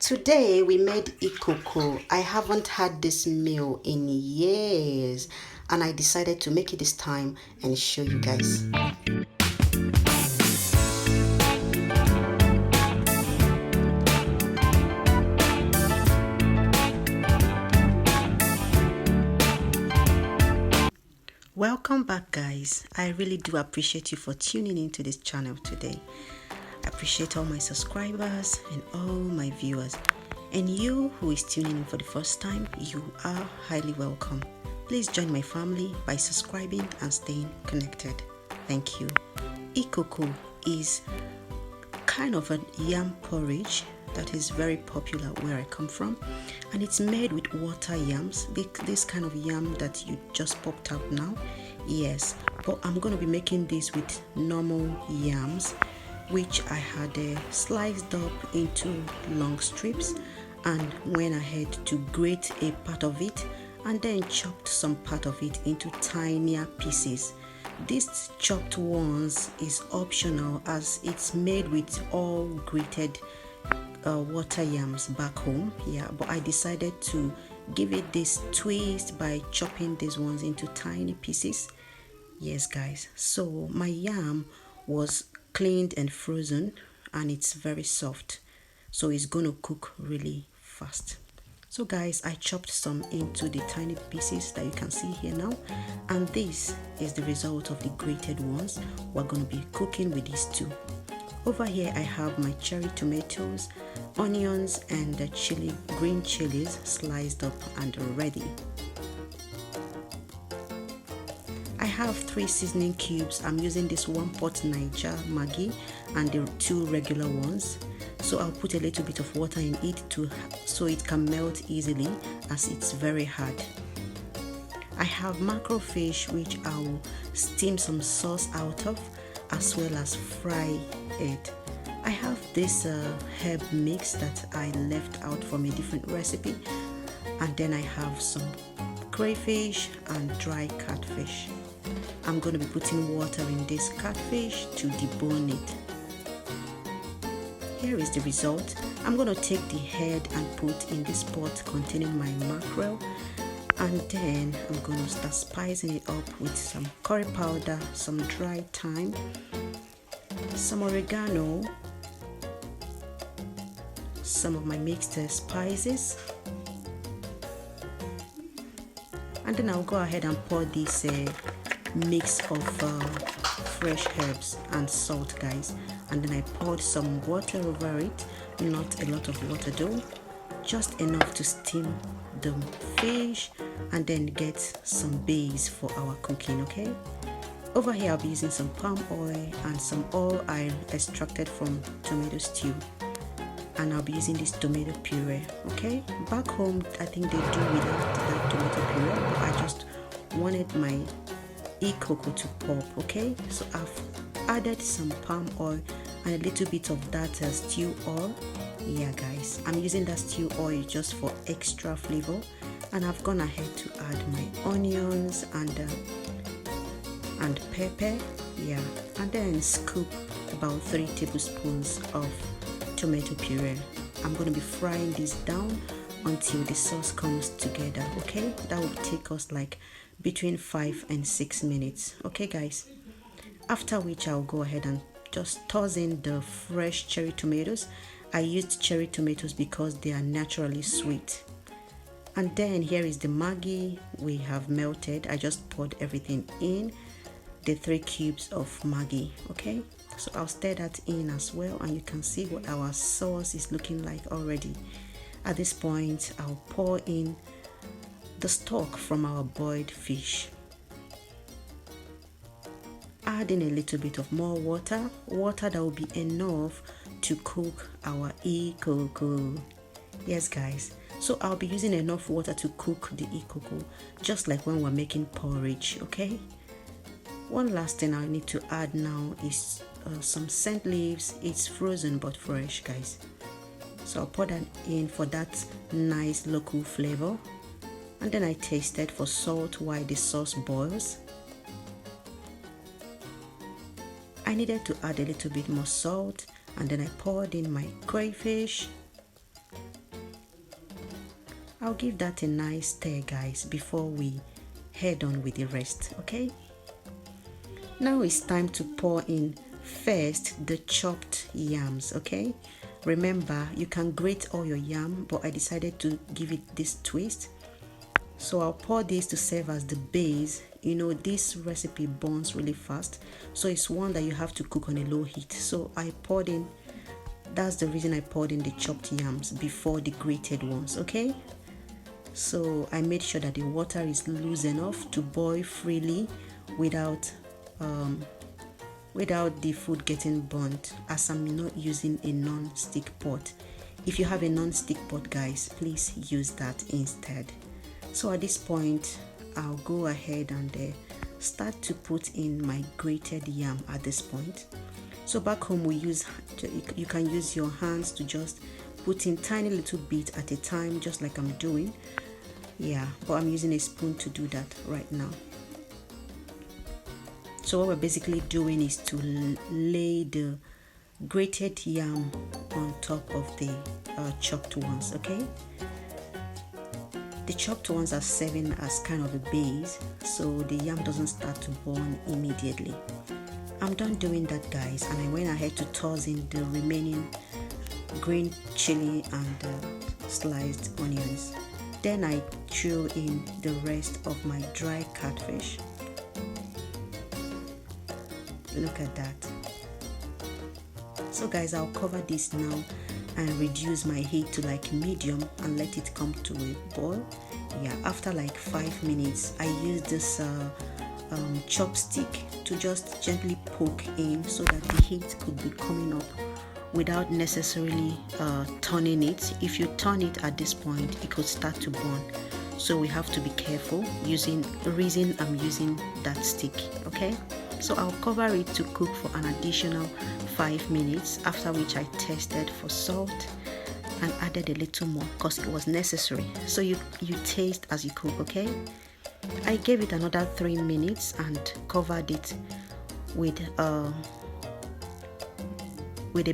Today we made ikoko. I haven't had this meal in years and I decided to make it this time and show you guys. Welcome back, guys. I really do appreciate you for tuning into this channel today. I appreciate all my subscribers and all my viewers. And you who is tuning in for the first time, you are highly welcome. Please join my family by subscribing and staying connected. Thank you. Ikoko is kind of a yam porridge that is very popular where I come from, and it's made with water yams, this kind of yam that you just popped out now. Yes, but I'm going to be making this with normal yams, which I had sliced up into long strips and went ahead to grate a part of it and then chopped some part of it into tinier pieces. This chopped ones is optional as it's made with all grated water yams back home. Yeah, but I decided to give it this twist by chopping these ones into tiny pieces. Yes, guys, so my yam was cleaned and frozen and it's very soft, so it's gonna cook really fast. So guys, I chopped some into the tiny pieces that you can see here now, and this is the result of the grated ones. We're going to be cooking with these two. Over here I have my cherry tomatoes, onions and the green chilies sliced up and ready. I have 3 seasoning cubes. I'm using this 1 pot Niger Maggi and the 2 regular ones. So I'll put a little bit of water in it so it can melt easily as it's very hard. I have mackerel fish which I'll steam some sauce out of as well as fry it. I have this herb mix that I left out from a different recipe, and then I have some crayfish and dry catfish. I'm going to be putting water in this catfish to debone it. Here is the result. I'm going to take the head and put in this pot containing my mackerel, and then I'm going to start spicing it up with some curry powder, some dry thyme, some oregano, some of my mixed spices, and then I'll go ahead and pour this mix of fresh herbs and salt, guys, and then I poured some water over it, not a lot of water though, just enough to steam the fish and then get some base for our cooking. Okay, over here I'll be using some palm oil and some oil I extracted from tomato stew, and I'll be using this tomato puree. Okay, back home I think they do without that tomato puree, but I just wanted my ikoko to pop. Okay, so I've added some palm oil and a little bit of that stew oil. Yeah guys, I'm using that stew oil just for extra flavor, and I've gone ahead to add my onions and pepper. Yeah, and then scoop about 3 tablespoons of tomato puree. I'm going to be frying this down until the sauce comes together. Okay, that will take us like between 5 and 6 minutes. Okay guys, after which I'll go ahead and just toss in the fresh cherry tomatoes. I used cherry tomatoes because they are naturally sweet. And then here is the Maggi we have melted. I just poured everything in, the 3 cubes of Maggi. Okay, so I'll stir that in as well, and you can see what our sauce is looking like already. At this point I'll pour in the stock from our boiled fish, adding a little bit of more water that will be enough to cook our ikoko. Yes guys, so I'll be using enough water to cook the ikoko just like when we're making porridge. Okay, one last thing I need to add now is some scent leaves. It's frozen but fresh, guys, so I'll pour that in for that nice local flavor. And then I tasted for salt while the sauce boils. I needed to add a little bit more salt, and then I poured in my crayfish I'll give that a nice stir, guys, before we head on with the rest. Okay, now it's time to pour in first the chopped yams. Okay, remember you can grate all your yam, but I decided to give it this twist. So I'll pour this to serve as the base. You know, this recipe burns really fast, so it's one that you have to cook on a low heat. So I poured in, that's the reason I poured in the chopped yams before the grated ones. Okay, so I made sure that the water is loose enough to boil freely without the food getting burnt, as I'm not using a non-stick pot. If you have a non-stick pot, guys, please use that instead. So at this point, I'll go ahead and start to put in my grated yam at this point. So back home you can use your hands to just put in tiny little bit at a time, just like I'm doing. Yeah, but I'm using a spoon to do that right now. So what we're basically doing is to lay the grated yam on top of the chopped ones. Okay, the chopped ones are serving as kind of a base, so the yam doesn't start to burn immediately. I'm done doing that, guys, and I went ahead to toss in the remaining green chili and sliced onions. Then I threw in the rest of my dry catfish. Look at that. So guys, I'll cover this now and reduce my heat to like medium and let it come to a boil. Yeah, after like 5 minutes, I use this chopstick to just gently poke in so that the heat could be coming up without necessarily turning it. If you turn it at this point, it could start to burn. So we have to be careful using the reason I'm using that stick. Okay, so I'll cover it to cook for an additional 5 minutes, after which I tested for salt and added a little more because it was necessary. So you taste as you cook. Okay, I gave it another 3 minutes and covered it with a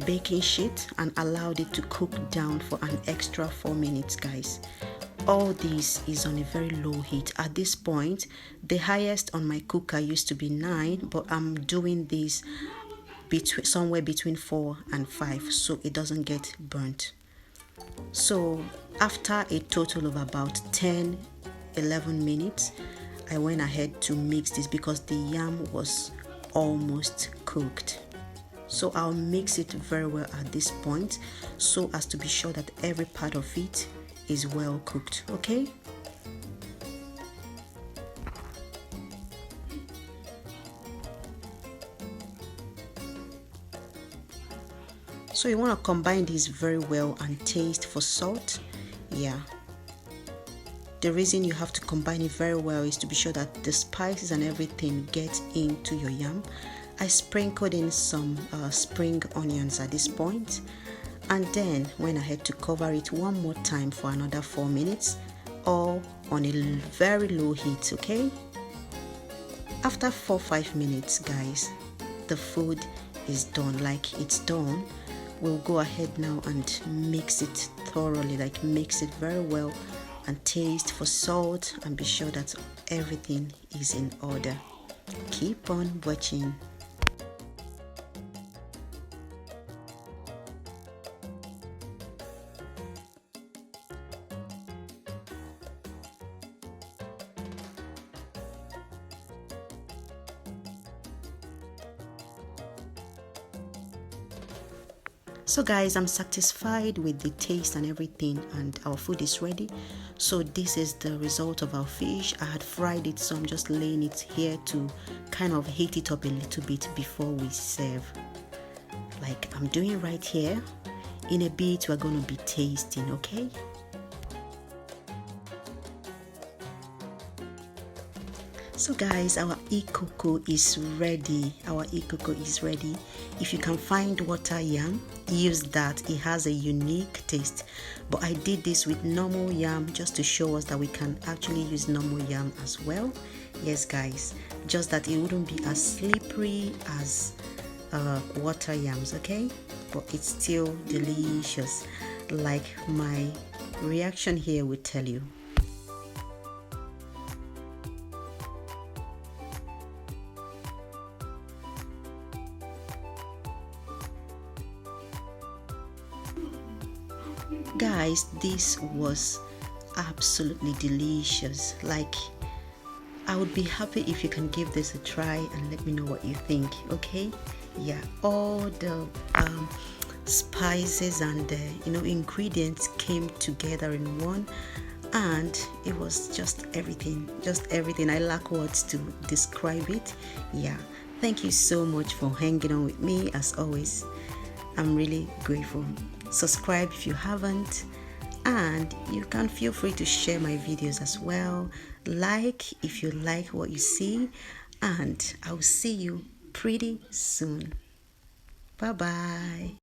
baking sheet and allowed it to cook down for an extra 4 minutes, guys. All this is on a very low heat. At this point, the highest on my cooker used to be 9, but I'm doing this somewhere between 4 and 5 so it doesn't get burnt. So after a total of about 10-11 minutes, I went ahead to mix this because the yam was almost cooked. So I'll mix it very well at this point so as to be sure that every part of it is well cooked. Okay, so you want to combine this very well and taste for salt. Yeah, the reason you have to combine it very well is to be sure that the spices and everything get into your yam. I sprinkled in some spring onions at this point, and then went ahead to cover it one more time for another 4 minutes, all on a very low heat. Okay, after 4-5 minutes, guys, the food is done. Like, it's done. We'll go ahead now and mix it thoroughly, like mix it very well and taste for salt and be sure that everything is in order. Keep on watching. So guys, I'm satisfied with the taste and everything, and our food is ready. So this is the result of our fish. I had fried it, so I'm just laying it here to kind of heat it up a little bit before we serve, like I'm doing right here. In a bit we're going to be tasting. Okay, so guys, our ikoko is ready. Our ikoko is ready. If you can find water yam, use that. It has a unique taste, but I did this with normal yam just to show us that we can actually use normal yam as well. Yes guys, just that it wouldn't be as slippery as water yams. Okay, but it's still delicious, like my reaction here will tell you. Guys, this was absolutely delicious. Like, I would be happy if you can give this a try and let me know what you think. Okay, yeah, all the spices and ingredients came together in one, and it was just everything, I lack words to describe it. Yeah, thank you so much for hanging on with me. As always, I'm really grateful. Subscribe if you haven't, and you can feel free to share my videos as well. Like if you like what you see, and I'll see you pretty soon. Bye bye.